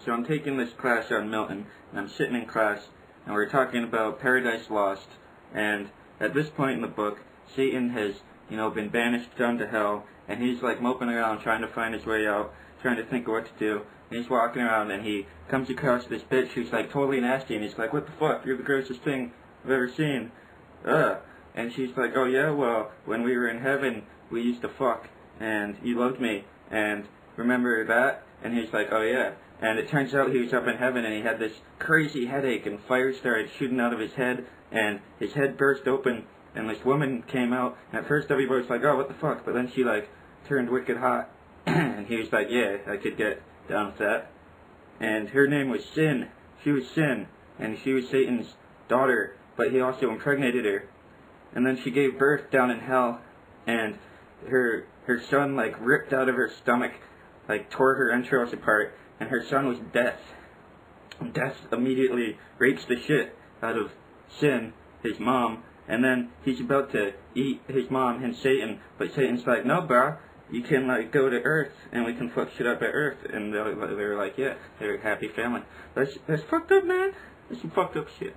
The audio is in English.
So I'm taking this class on Milton, and I'm sitting in class, and we're talking about Paradise Lost, and at this point in the book, Satan has, been banished down to hell, and he's like moping around trying to find his way out, trying to think of what to do, and he's walking around, and he comes across this bitch who's like totally nasty, and he's like, what the fuck, you're the grossest thing I've ever seen, and she's like, oh yeah, well, when we were in heaven, we used to fuck, and you loved me, and remember that? And he's like, oh yeah. And it turns out he was up in heaven and he had this crazy headache and fire started shooting out of his head and his head burst open and this woman came out and at first everybody was like, oh, what the fuck? But then she like turned wicked hot and he was like, yeah, I could get down with that. And her name was Sin. She was Sin and she was Satan's daughter, but he also impregnated her. And then she gave birth down in hell and her son like ripped out of her stomach, like tore her entrails apart, and her son was Death. Death immediately rapes the shit out of Sin, his mom, and then he's about to eat his mom and Satan, but Satan's like, no bro, you can like go to Earth and we can fuck shit up at Earth, and they're like, yeah, they're a happy family. That's fucked up, man. That's some fucked up shit.